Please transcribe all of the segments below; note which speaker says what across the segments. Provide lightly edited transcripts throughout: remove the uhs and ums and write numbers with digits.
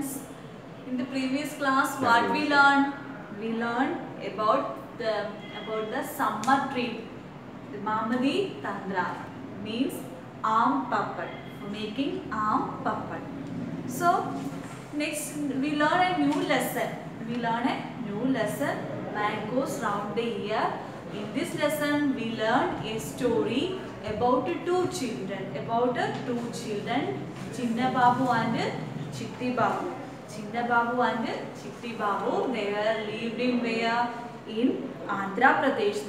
Speaker 1: students, in the previous class what we learned? We learned about the summer trip. The Mamadi Tandra means arm puppet, for making arm puppet. So next we learn a new lesson. Mangoes round the year. In this lesson we learned a story about two children. Chinna Babu and Chitti Babu. Chinna Babu and Chitti Babu, they were lived in where? In Andhra Pradesh.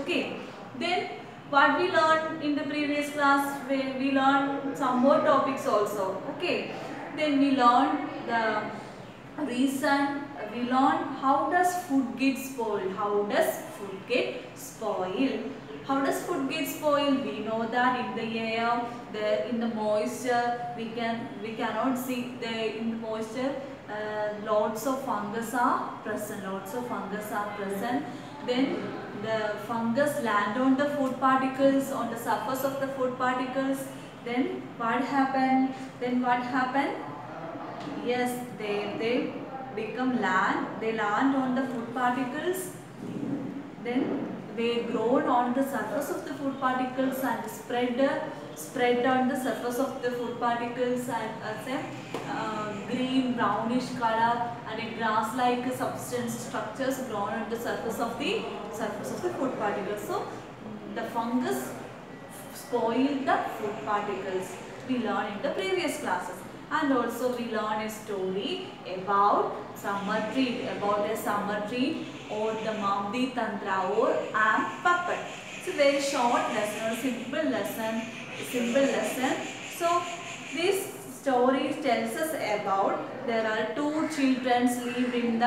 Speaker 1: Okay. Then what we learned in the previous class, we learned some more topics also. Okay. Then we learned the reason. We learned how does food get spoiled. How does food get spoiled? We know that in the air, in the moisture, we cannot see in the moisture. Lots of fungus are present. Then the fungus land on the food particles, on the surface of the food particles. Then what happened? Yes, they become land. They land on the food particles. Then they grow on the surface of the food particles and spread on the surface of the food particles and as a green brownish color and a grass-like substance structures grown on the surface of the food particles. So the fungus spoil the food particles. We learned in the previous classes. And also we learn a story about a summer tree or the Mamadi Tandra or arm puppet. It's a very short lesson or simple lesson. So this story tells us about there are two children lived in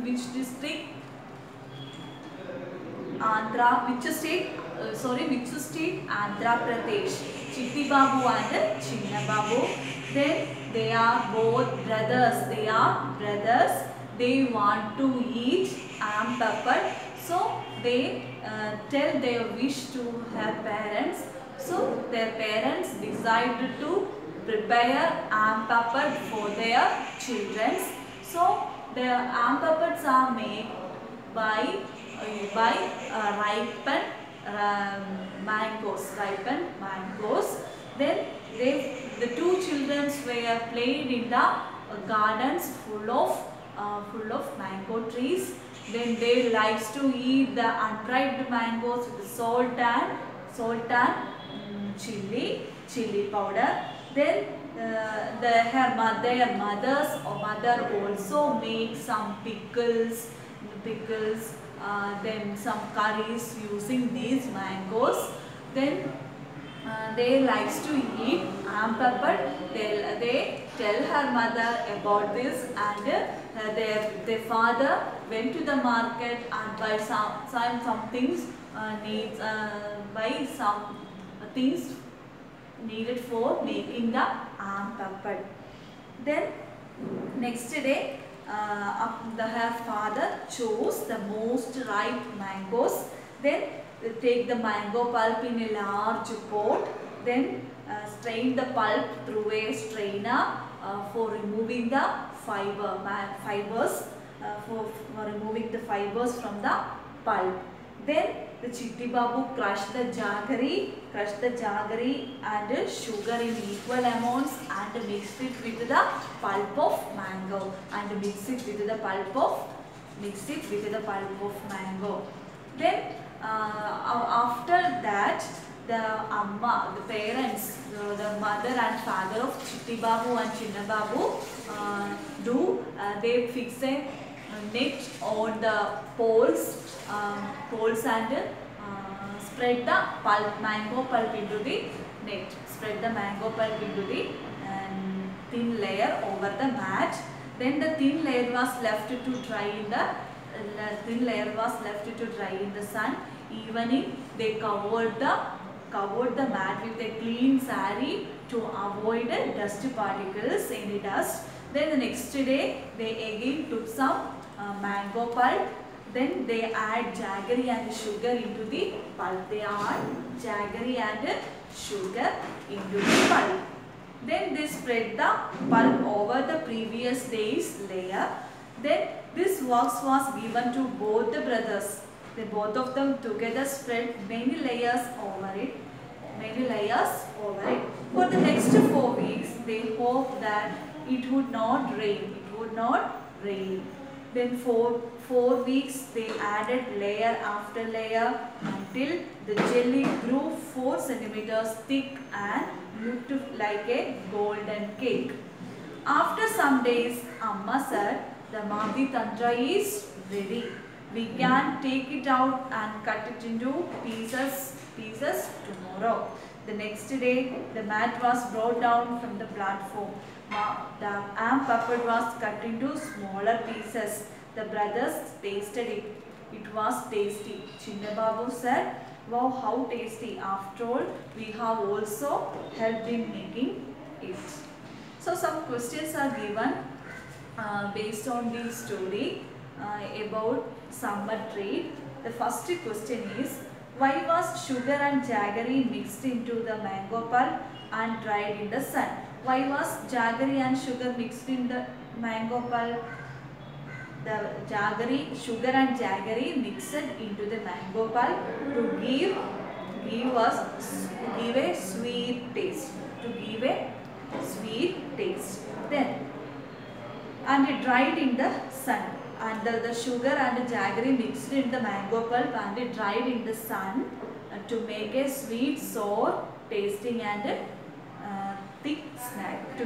Speaker 1: which district? Which state? Andhra Pradesh. Chitti Babu and Chinna Babu. Then they are both brothers. They want to eat arm puppet. So they tell their wish to their parents. So their parents decided to prepare arm puppet for their children. So their arm puppets are made by ripened mangoes. Then the two children were played in the gardens full of mango trees. Then they likes to eat the unripe mangoes with salt and chili powder. Then their mother also makes some pickles. Then some curries using these mangoes. Then they likes to eat arm puppet. They tell her mother about this, and their father went to the market and buy some things buy some things needed for making the arm puppet. Then next day her father chose the most ripe mangoes. Then they take the mango pulp in a large pot. Then strain the pulp through a strainer for removing the fibers from the pulp. Then the Chitti Babu crushed the jaggery and sugar in equal amounts and mixed it with the pulp of mango Then after that, the parents, the mother and father of Chitti Babu and Chinna Babu they fix a net on the poles and spread the mango pulp into the net. Spread the mango pulp into the thin layer over the mat. Then the thin layer was left to dry in the sun. Evening, they covered the mat with a clean sari to avoid dust particles, any dust. Then the next day, they again took some mango pulp. Then they add jaggery and sugar into the pulp. Then they spread the pulp over the previous day's layer. Then this wax was given to both the brothers. Then both of them together spread many layers over it. For the next 4 weeks, they hoped that it would not rain. Then for 4 weeks, they added layer after layer until the jelly grew 4 centimeters thick and looked like a golden cake. After some days, Amma said, the Magdi Tantra is ready. We can take it out and cut it into pieces tomorrow. The next day, the mat was brought down from the platform. The am puppet was cut into smaller pieces. The brothers tasted it. It was tasty. Chinna Babu said, wow, how tasty. After all, we have also helped in making it. So some questions are given based on the story about summer trade. The first question is, why was sugar and jaggery mixed into the mango pulp and dried in the sun? Why was jaggery and sugar mixed in the mango pulp? The sugar and jaggery mixed into the mango pulp to give a sweet taste. Then, and it dried in the sun. And the sugar and the jaggery mixed in the mango pulp and it dried in the sun to make a sweet, sour, tasting and thick snack.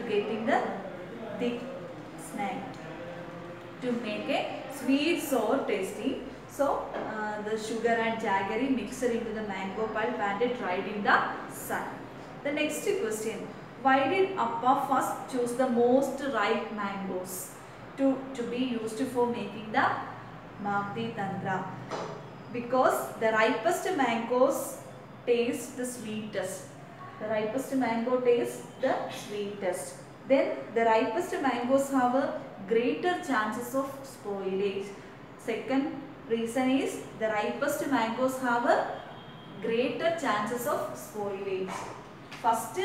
Speaker 1: To make a sweet, sour, tasty. So the sugar and jaggery mixed into the mango pulp and it dried in the sun. The next question, why did Appa first choose the most ripe mangoes to be used for making the Magdi Tantra? Because the ripest mangoes taste the sweetest. Then the ripest mangoes have a greater chances of spoilage. Second reason is the ripest mangoes have a greater chances of spoilage. First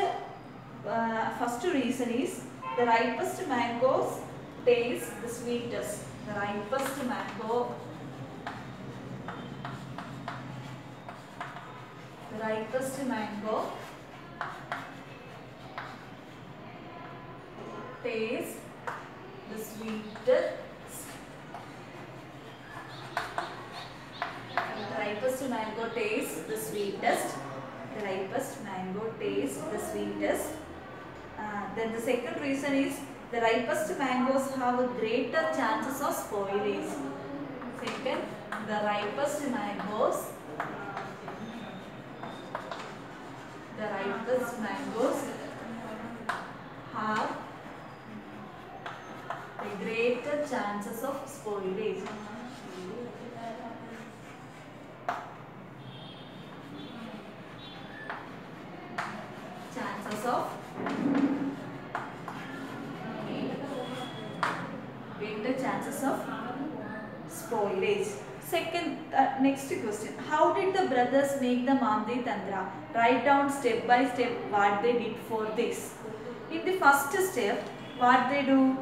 Speaker 1: reason is the ripest mangoes taste the sweetest. The ripest mango taste the sweetest. The ripest mango tastes the sweetest. Then the second reason is the ripest mangoes have a greater chances of spoilage. Second, the ripest mangoes have a greater chances of spoilage. Chances of spoilage. Second, next question. How did the brothers make the Magdi Tantra? Write down step by step what they did for this. In the first step, what they do?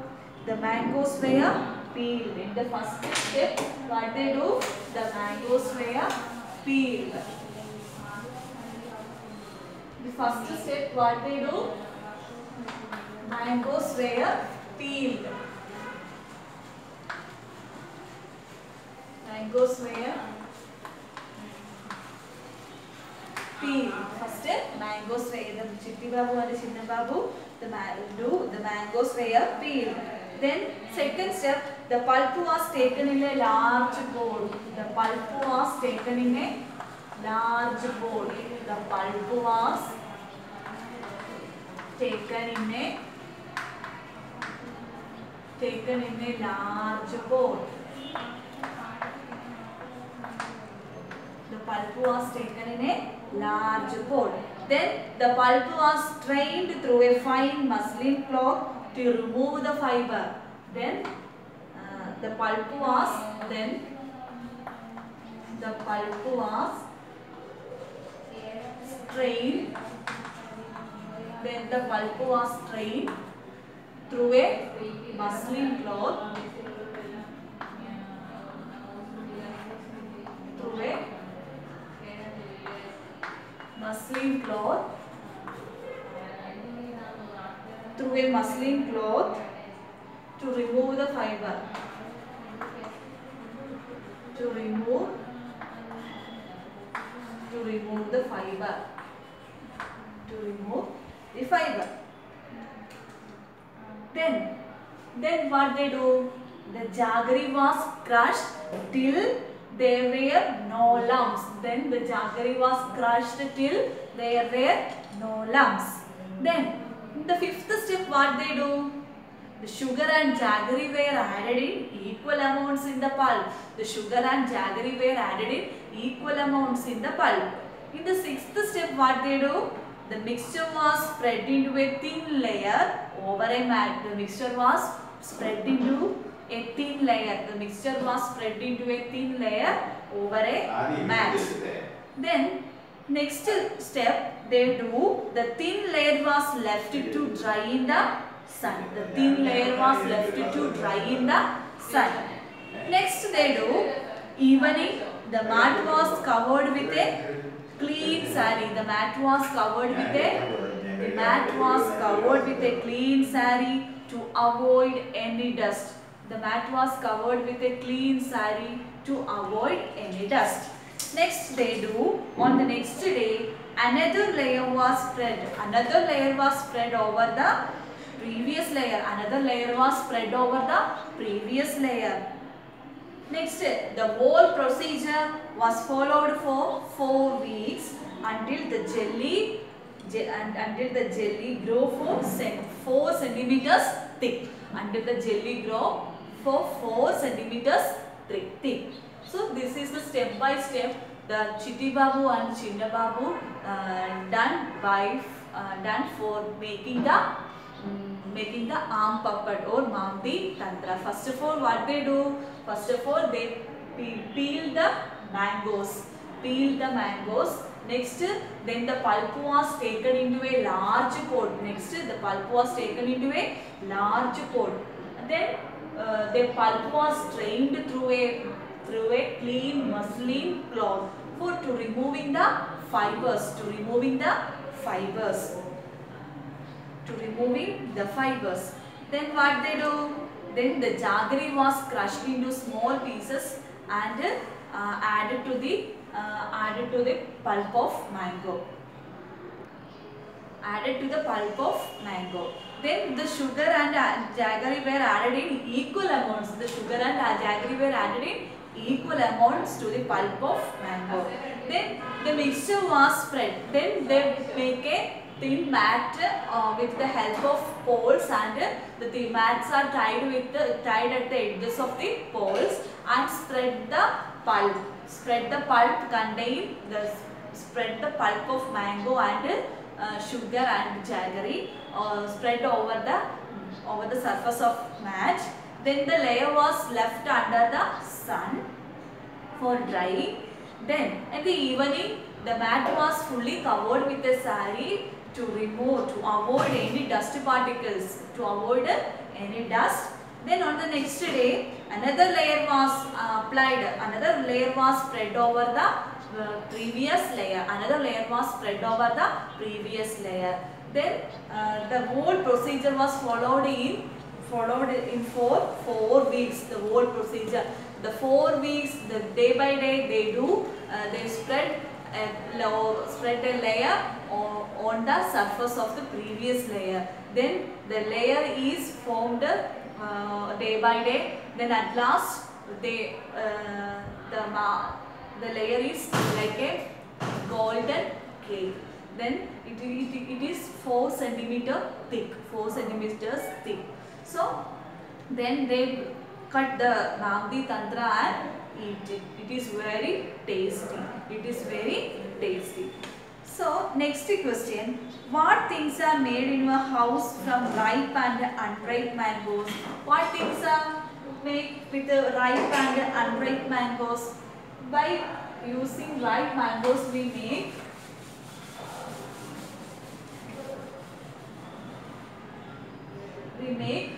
Speaker 1: The mangoes were peeled. In the first step, what they do? The mangoes were peeled. The first step, what they do? Mangoes were peeled. Mangoes were peeled. First, mangoes were the Chitti Babu and Chinna Babu. The mangoes were peeled. Then, second step, the pulp was taken in a large bowl. The pulp was taken in a large bowl. The pulp was taken in a large bowl. The pulp was taken in a large bowl. Then the pulp was strained through a fine muslin cloth to remove the fiber. Then the pulp was strained Then the pulp was strained through a muslin cloth. Through a muslin cloth. Through a muslin cloth to remove the fiber. To remove the fiber. To remove the fiber. Then what they do? The jaggery was crushed till there were no lumps. Then the jaggery was crushed till there were no lumps. Then the fifth step, what they do? The sugar and jaggery were added in equal amounts in the pulp. The sugar and jaggery were added in equal amounts in the pulp. In the sixth step, what they do? The mixture was spread into a thin layer over a mat. The mixture was spread into a thin layer. The mixture was spread into a thin layer over a mat. Then next step they do, the thin layer was left to dry in the sun. The thin layer was left to dry in the sun. Next they do, evening, the mat was covered with a clean saree. The mat was covered with a clean saree to avoid any dust. The mat was covered with a clean saree to avoid any dust. Next they do, on the next day, another layer was spread. Another layer was spread over the previous layer. Another layer was spread over the previous layer. Next, the whole procedure was followed for 4 weeks until the jelly grew for 4 centimeters thick. Until the jelly grew for 4 centimeters thick. So this is the step by step the Chitti Babu and Chinna Babu done for making the arm puppet or Mamdi Tantra. First of all, what they do? First of all, they peel the mangoes. Next, then the pulp was taken into a large pot. Then the pulp was strained through a clean muslin cloth to removing the fibers. Then what they do? Then the jaggery was crushed into small pieces and added to the pulp of mango. Then the sugar and jaggery were added in equal amounts. To the pulp of mango. Then the mixture was spread. Then they make a thin mat with the help of poles, and the mats are tied at the edges of the poles, and spread the pulp. Spread the pulp of mango and sugar and jaggery spread over the surface of mat. Then the layer was left under the sun for drying. Then in the evening, the mat was fully covered with a saree to avoid any dust particles. Then on the next day, another layer was applied. Another layer was spread over the previous layer. Then the whole procedure was followed in for 4 weeks. The 4 weeks, the day by day they spread a layer on the surface of the previous layer. Then the layer is formed day by day. Then at last the layer is like a golden cake. Then it is 4 centimeters thick. So then they cut the Mamdi Tantra and eat it. It is very tasty. So next question, what things are made in a house from ripe and unripe mangoes? What things are made with ripe and unripe mangoes? By using ripe mangoes we make we make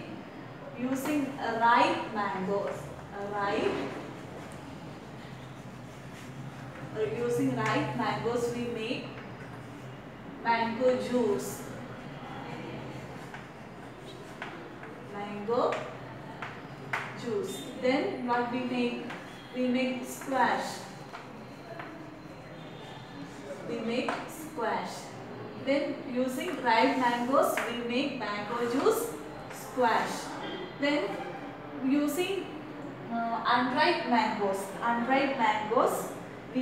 Speaker 1: using ripe mangoes. Using ripe mangoes we make mango juice. Mango juice. Then what we make? We make squash. Then using ripe mangoes we make mango juice, squash. Then using unripe mangoes we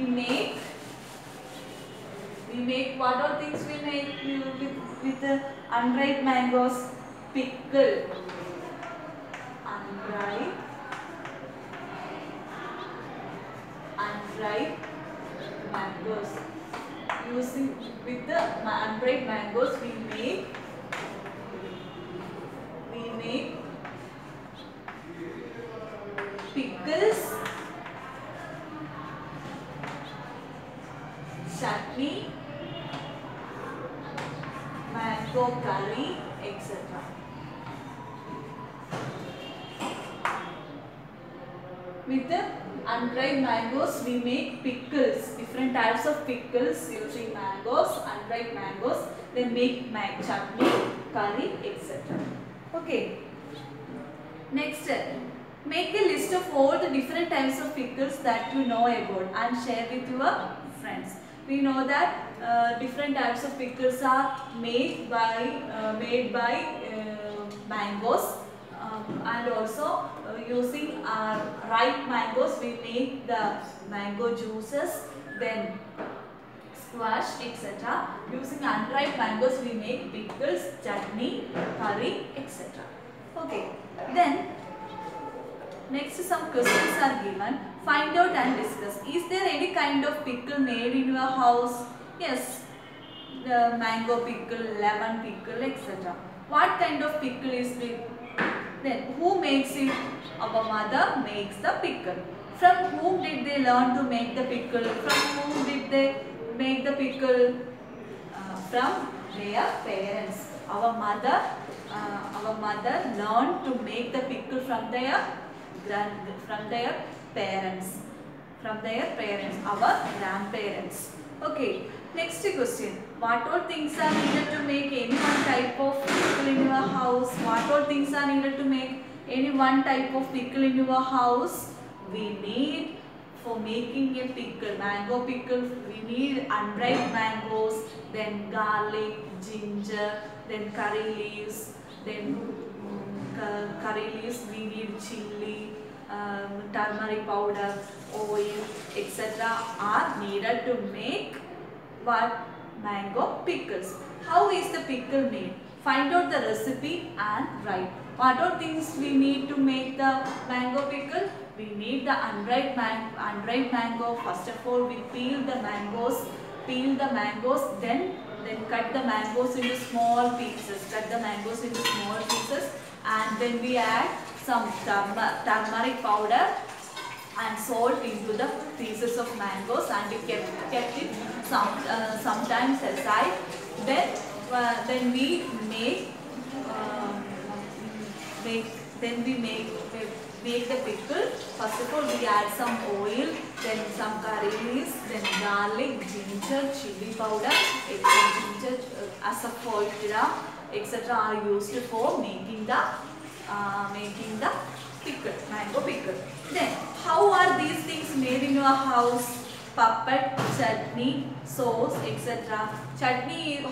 Speaker 1: make what all things we make with the unripe mangoes? Pickle. Unripe mangoes. Using with the unripe mangoes we make pickles, chutney, mango curry, etc. With the unripe mangoes we make pickles, different types of pickles using mangoes, unripe mangoes, then make chutney, curry, etc. Okay. Next, make a list of all the different types of pickles that you know about and share with your friends. We know that different types of pickles are made by mangoes, and also using ripe mangoes we make the mango juices, then squash, etc. Using unripe mangoes we make pickles, chutney, curry, etc. Okay. Then next some questions are given. Find out and discuss. Is there any kind of pickle made in your house? Yes. The mango pickle, lemon pickle, etc. What kind of pickle is it? Then who makes it? Our mother makes the pickle. From whom did they learn to make the pickle? From whom did they make the pickle? From their parents. Our mother learned to make the pickle from their parents. Our grandparents. Okay. Next question. What all things are needed to make any one type of pickle in your house? What all things are needed to make any one type of pickle in your house? We need, for making a pickle, mango pickle, we need unripe mangoes, then garlic, ginger, then curry leaves, we need chili, turmeric powder, oil, etc. are needed to make what? Mango pickles. How is the pickle made? Find out the recipe and write. What are things we need to make the mango pickle? We need the unripe mango. First of all, we peel the mangoes, then cut the mangoes into small pieces. And then we add some turmeric powder and salt into the pieces of mangoes, and we kept it sometimes aside. Then we make the pickle. First of all, we add some oil, then some curry leaves, then garlic, ginger, chili powder, ginger, asafoetida, etc. are used for making the pickle, mango pickle. Then, how are these things made in your house? Puppet, chutney, sauce, etc. Chutney,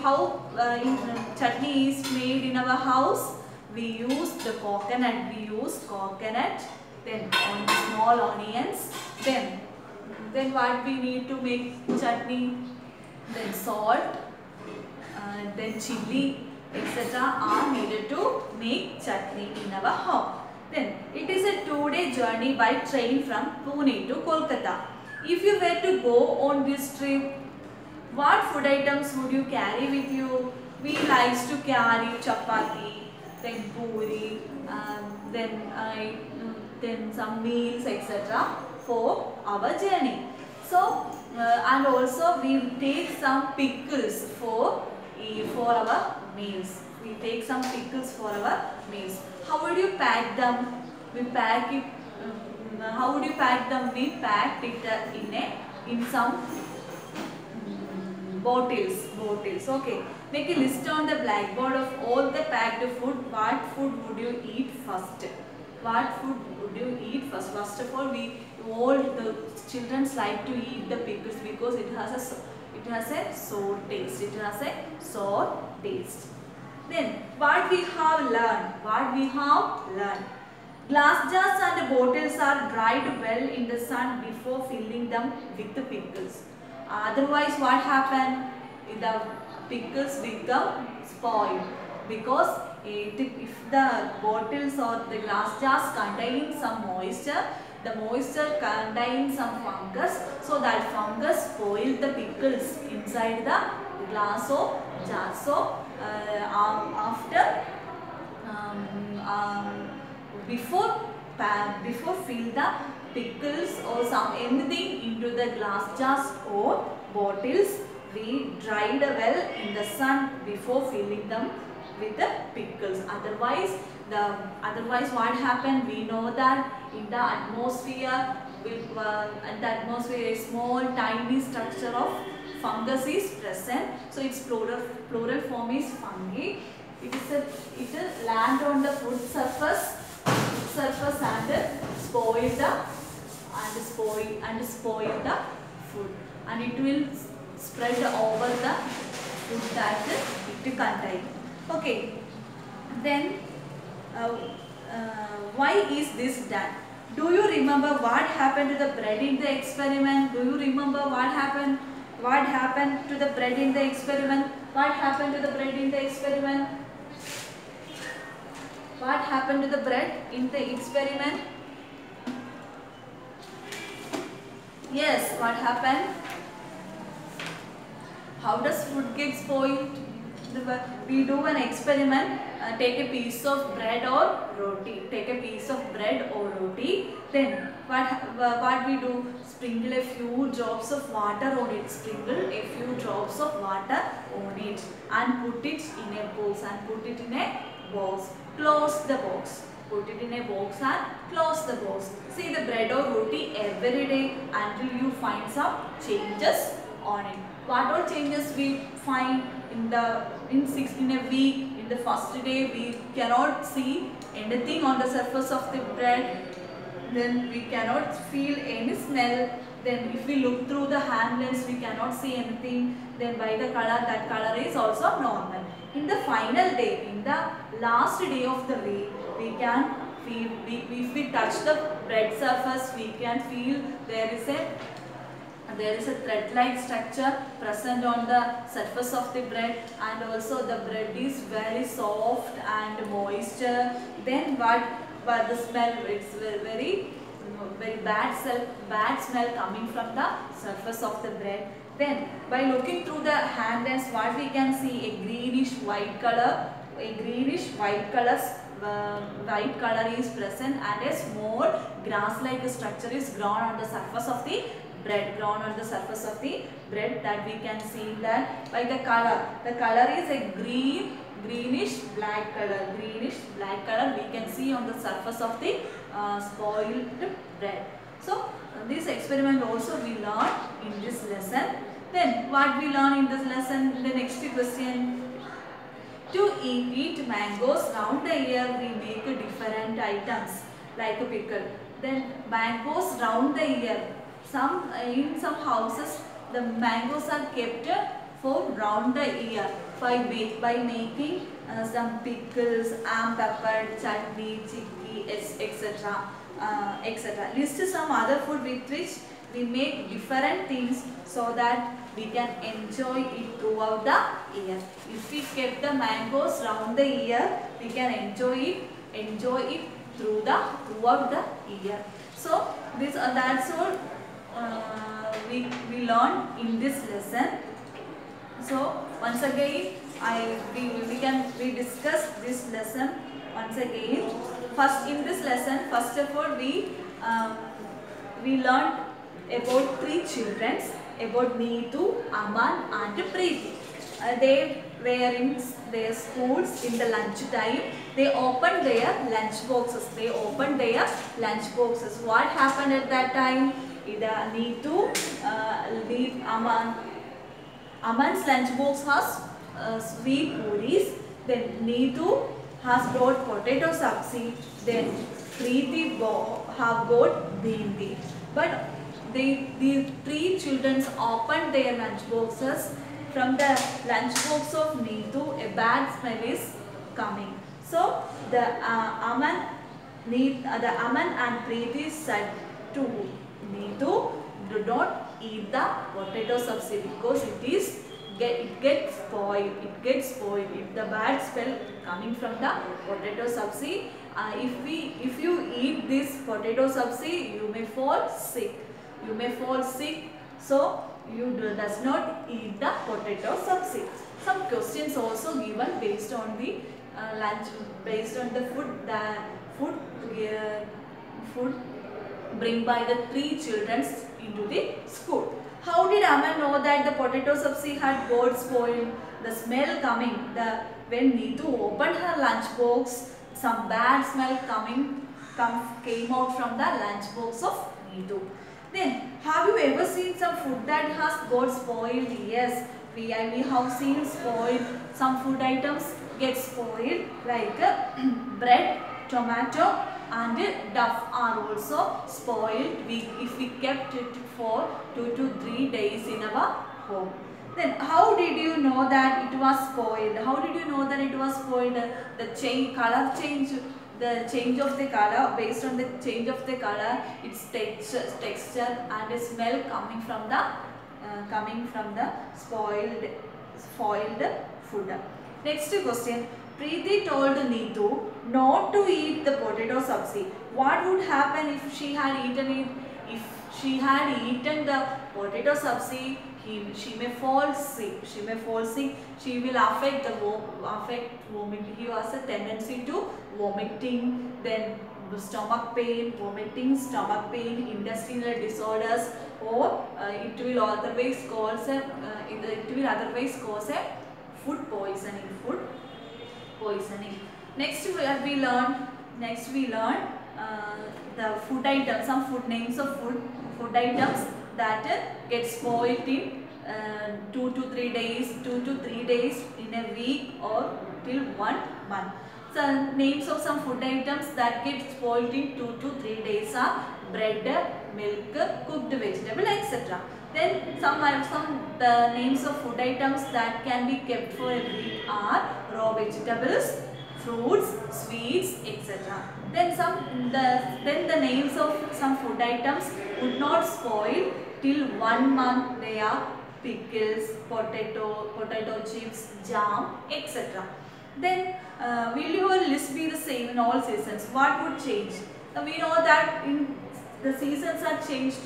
Speaker 1: chutney is made in our house? We use coconut, then on small onions. Then what we need to make chutney? Then salt, then chili, etc. are needed to make chutney in our home. Then it is a 2-day journey by train from Pune to Kolkata. If you were to go on this trip, what food items would you carry with you? We like to carry chapati, then puri, then some meals, etc. for our journey. So and also we take some pickles for our meals. we take some pickles for our meals. How would you pack them? We pack it. How would you pack them? We packed it in some bottles. Okay. Make a list on the blackboard of all the packed food. What food would you eat first? What food would you eat first? First of all, all the children like to eat the pickles because it has a sour taste. It has a sour taste. Then what we have learned? What we have learned? Glass jars and bottles are dried well in the sun before filling them with the pickles. Otherwise, what happen? The pickles become spoiled because if the bottles or the glass jars contain some moisture, the moisture contains some fungus, so that fungus spoil the pickles inside the glass or jar. So after before fill the pickles or anything into the glass jars or bottles, we dried well in the sun before filling them with the pickles. Otherwise what happened? We know that in the atmosphere, a small tiny structure of fungus is present. So its plural form is fungi. It land on the food surface and spoil the food, and it will spread over the food that it contains. Okay, then why is this done? Do you remember what happened to the bread in the experiment? Do you remember what happened? What happened to the bread in the experiment? What happened to the bread in the experiment? What happened to the bread in the experiment? Yes, what happened? How does food get spoiled? We do an experiment, take a piece of bread or roti. Take a piece of bread or roti. Then what we do? Sprinkle a few drops of water on it. Sprinkle a few drops of water on it and put it in a box and put it in a box. Close the box. Put it in a box and close the box. See the bread or roti every day until you find some changes on it. What all changes we find in a week? In the first day we cannot see anything on the surface of the bread. Then we cannot feel any smell. Then if we look through the hand lens, we cannot see anything. Then by the color, that color is also normal. In the final day, in the last day of the week, we can feel, if we touch the bread surface, we can feel there is a thread-like structure present on the surface of the bread, and also the bread is very soft and moisture. Then but the smell, it's very bad smell coming from the surface of the bread. Then by looking through the hand lens, what we can see? A greenish white color. White color is present, and a small grass-like structure is grown on the surface of the bread. That we can see that by the color. The color is a greenish black color. We can see on the surface of the spoiled bread. So this experiment also we learned in this lesson. Then what we learn in this lesson? The next question. To eat mangoes round the year, we make different items like a pickle. Then mangoes round the year. In some houses, the mangoes are kept for round the year by making some pickles, pepper, chutney, chicky, etc. List some other food with which we make different things so that we can enjoy it throughout the year. If we kept the mangoes round the year, we can enjoy it throughout the year. So that's all we learned in this lesson. So once again, we discuss this lesson once again. In this lesson, first of all, we learned about 3 children, about Neetu, Aman and Preeti. They were in their schools in the lunch time, they opened their lunch boxes. They opened their lunch boxes. What happened at that time? Either Neetu, Aman's lunch box has sweet puris. Then Neetu has brought potato sabzi. Then Preeti have got bhindi. But the three children opened their lunch boxes. From the lunch box of Neetu, a bad smell is coming. So the Aman and Preeti said to Neetu, do not eat the potato sabzi because it gets spoiled. It gets spoiled. If the bad smell coming from the potato sabzi, if you eat this potato sabzi, you may fall sick. You may fall sick. So you does not eat the potato sabzi. Some questions also given based on the lunch, based on the food bring by the three children into the school. How did Aman know that the potato sabzi had got spoiled? The smell coming, when Neetu opened her lunch box, some bad smell came out from the lunch box of Neetu. Then, have you ever seen some food that has got spoiled? Yes, we have seen spoiled. Some food items get spoiled like bread, tomato and duff are also spoiled if we kept it for 2 to 3 days in our home. Then how did you know that it was spoiled? How did you know that it was spoiled? The color change. The change of the color, based on the change of the color, its texture and smell coming from the spoiled food. Next question. Preeti told Neetu not to eat the potato sabzi. What would happen if she had eaten it? If she had eaten the potato sabzi, she may fall sick. She may fall sick. She will affect vomiting. He has a tendency to vomiting, then stomach pain, vomiting, stomach pain, intestinal disorders, or it will otherwise cause a food poisoning. Next we learn the food items, some food names of food items that get spoiled in 2 to 3 days in a week or till 1 month. So names of some food items that get spoiled in 2 to 3 days are bread, milk, cooked vegetable, etc. Then the names of food items that can be kept for a week are raw vegetables, fruits, sweets, etc. Then the names of some food items would not spoil till 1 month. They are pickles, potato chips, jam, etc. Then will your list be the same in all seasons? What would change? We know that in the seasons are changed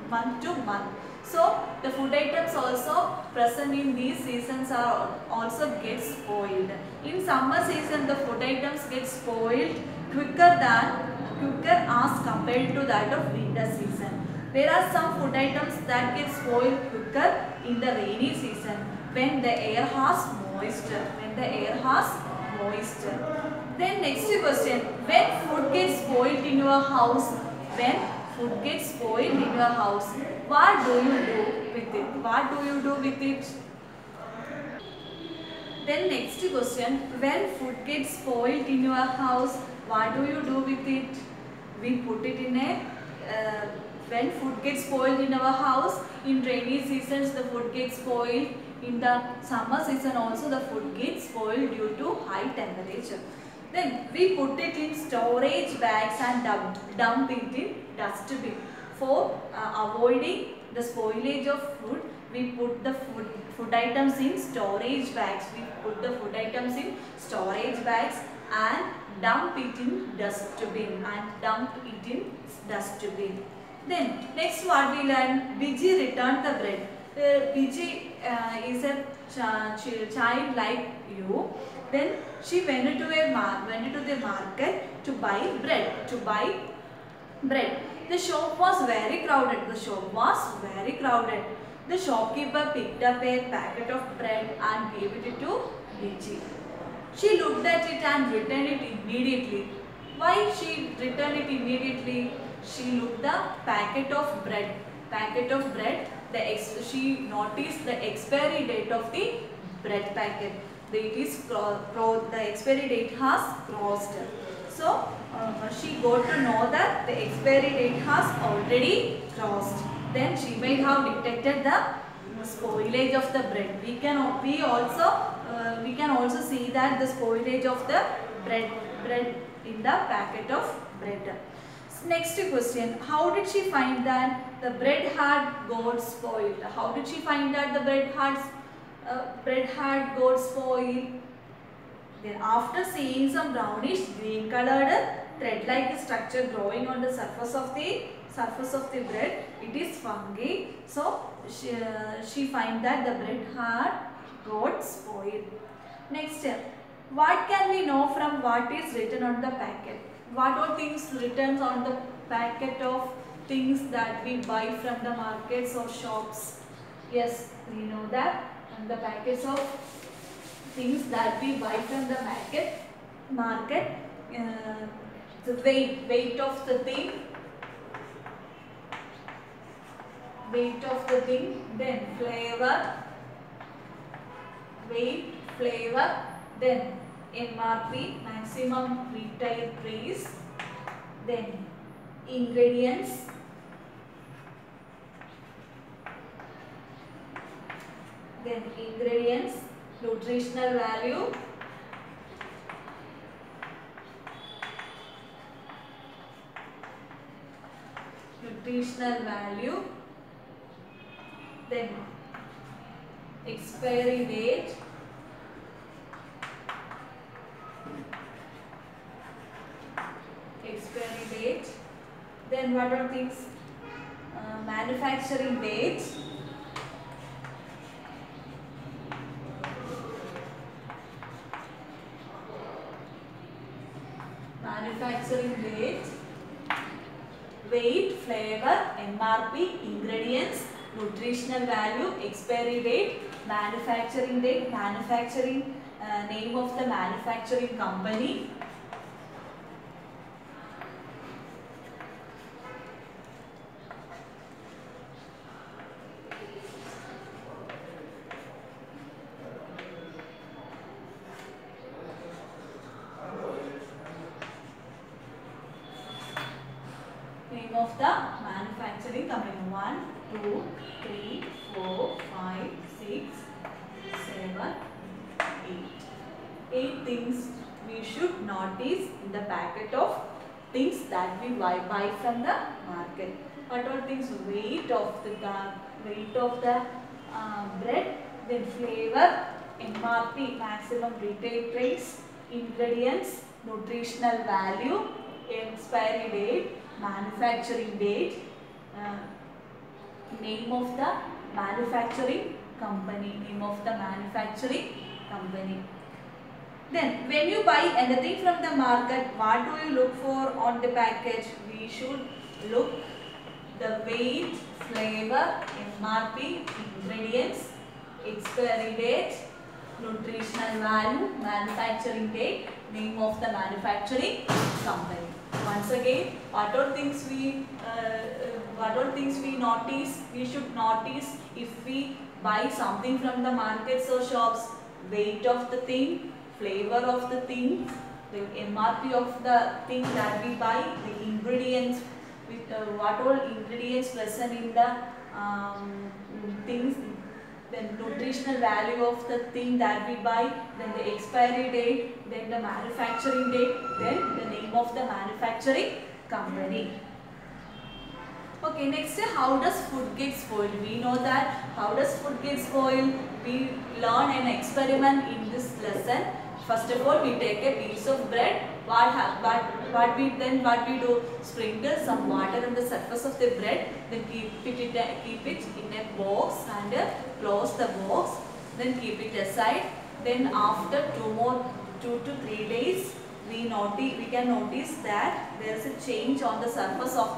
Speaker 1: month to month. So the food items also present in these seasons are also get spoiled. In summer season, the food items get spoiled quicker as compared to that of winter season. There are some food items that get spoiled quicker in the rainy season when the air has moisture. Then next question, when food gets spoiled in your house, what do you do with it? Then next question, when food gets spoiled in your house, what do you do with it? We put it in when food gets spoiled in our house, in rainy seasons the food gets spoiled, in the summer season also the food gets spoiled due to high temperature. Then we put it in storage bags and dump it in dustbin. For avoiding the spoilage of food, we put the food items in storage bags. And dump it in dustbin. Then next what we learn, Biji returned the bread. Biji is a child like you. Then she went to the market to buy bread. The shop was very crowded. The shopkeeper picked up a packet of bread and gave it to Gigi. She looked at it and returned it immediately. Why she returned it immediately? She looked the packet of bread. Packet of bread. She noticed the expiry date of the bread packet. The expiry date has crossed. So she got to know that the expiry date has already crossed. Then she may have detected the spoilage of the bread. We can also see that the spoilage of the bread in the packet of bread. Next question, how did she find that the bread had got spoiled? How did she find that the bread had got spoiled? Then after seeing some brownish green colored thread-like structure growing on the surface of the bread, it is fungi. So she find that the bread had got spoiled. Next, what can we know from what is written on the packet? What are things written on the packet of things that we buy from the markets or shops? Yes, we know that on the packets of things that we buy from the market, the weight of the thing, then flavor, weight, flavor, then MRP, maximum retail price, then ingredients, nutritional value, then expiry date, then what are things? Manufacturing date, weight, flavor, MRP, ingredients, nutritional value, expiry date, manufacturing date, name of the manufacturing company, name of the manufacturing company. 1, 2, 3, 4, 5, 6, 7, 8. 8 things we should notice in the packet of things that we buy from the market. What are things? Weight of the bread, then flavor, MRP, maximum retail price, ingredients, nutritional value, expiry date, manufacturing date, name of the manufacturing company, Then when you buy anything from the market, what do you look for on the package? We should look the weight, flavor, MRP, ingredients, expiry date, nutritional value, manufacturing date, name of the manufacturing company. Once again, what are things we notice? We should notice if we buy something from the markets or shops: weight of the thing, flavor of the thing, the MRP of the thing that we buy, the ingredients, what all ingredients present in the things, then nutritional value of the thing that we buy, then the expiry date, then the manufacturing date, then the name of the manufacturing company. Okay, next, how does food get spoiled? We know that how does food get spoiled? We learn an experiment in this lesson. First of all, we take a piece of bread. What we do? Sprinkle some water on the surface of the bread. Then keep it in a box and close the box. Then keep it aside. Then after 2 to 3 days, we can notice that there is a change on the surface of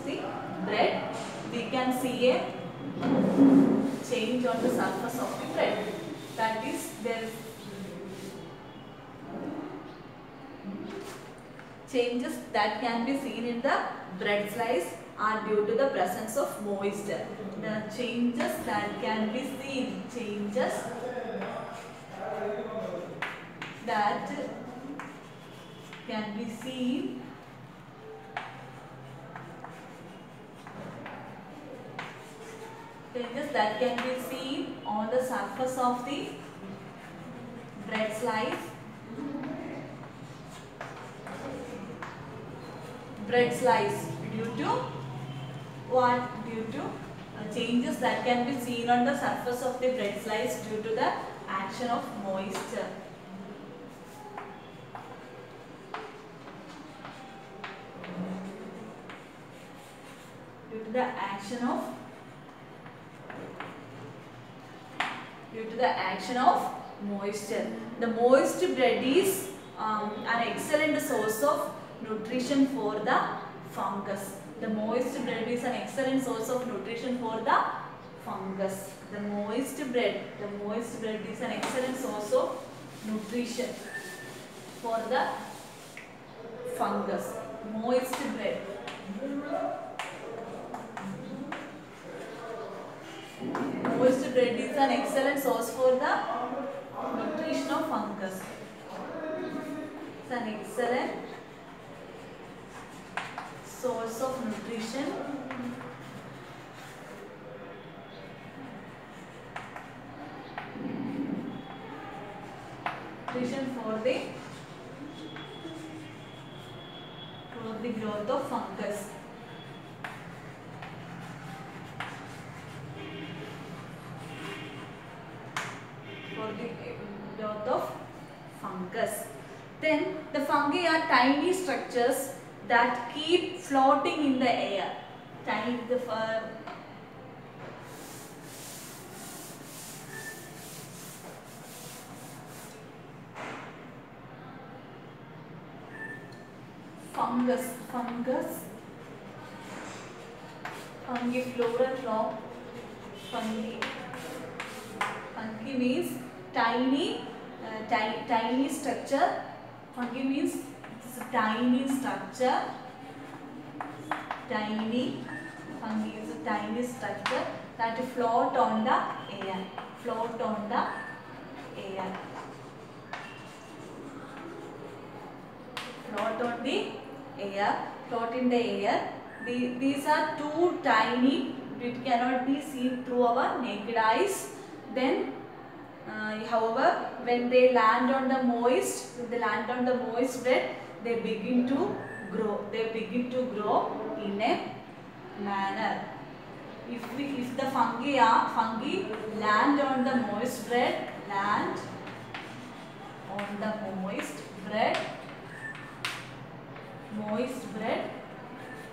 Speaker 1: the bread. We can see a change on the surface of the bread. That is, there is changes that can be seen in the bread slice are due to the presence of moisture. The changes that can be seen, that can be seen on the surface of the bread slice due to what? Due to changes that can be seen on the surface of the bread slice due to the action of moisture. Due to the action of moisture. The moist bread is an excellent source of nutrition for the fungus. The moist bread is an excellent source of nutrition for the fungus. The moist bread is an excellent source of nutrition for the fungus. Moist bread. Moist bread is an excellent source for the nutrition of fungus. It's an excellent source of nutrition for the growth of fungus. Then the fungi are tiny structures that keep floating in the air. Fungi, plural from fungi. Fungi means tiny structure. Fungi means tiny structure. Fungi is a tiny structure that float on the air. Float in the air. These are too tiny. It cannot be seen through our naked eyes. Then, however, when they land on the moist bread, they begin to grow. In a manner. If the fungi land on the moist bread,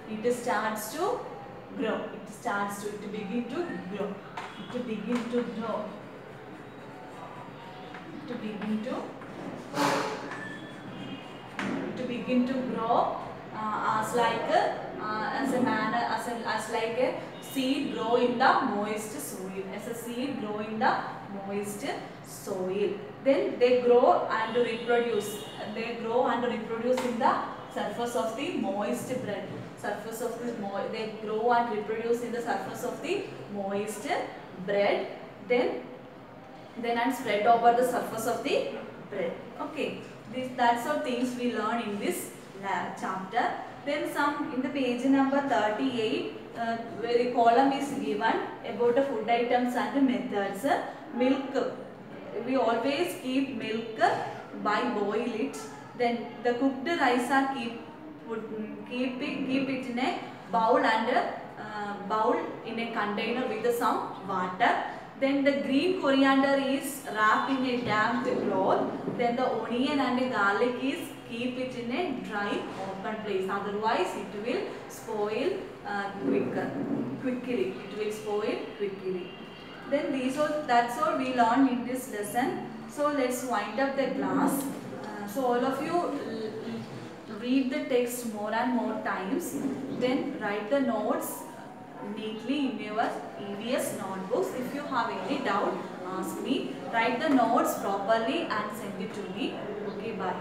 Speaker 1: it starts to grow. It begin to grow as like a seed grow in the moist soil. Then they grow and reproduce. In the surface of the moist bread. They grow and reproduce in the surface of the moist bread. Then and spread over the surface of the bread. Okay, that's all things we learn in this chapter. Then some in the page number 38, where the column is given about the food items and methods. Milk, we always keep milk by boil it. Then the cooked rice are keep it in a bowl and bowl in a container with some water. Then the green coriander is wrapped in a damp cloth. Then the onion and the garlic is keep it in a dry open place. Otherwise it will spoil quickly. Then that's all we learned in this lesson. So let's wind up the class. So all of you read the text more and more times, then write the notes neatly in your EVS notebooks. If you have any doubt, ask me. Write the notes properly and send it to me. Okay, bye.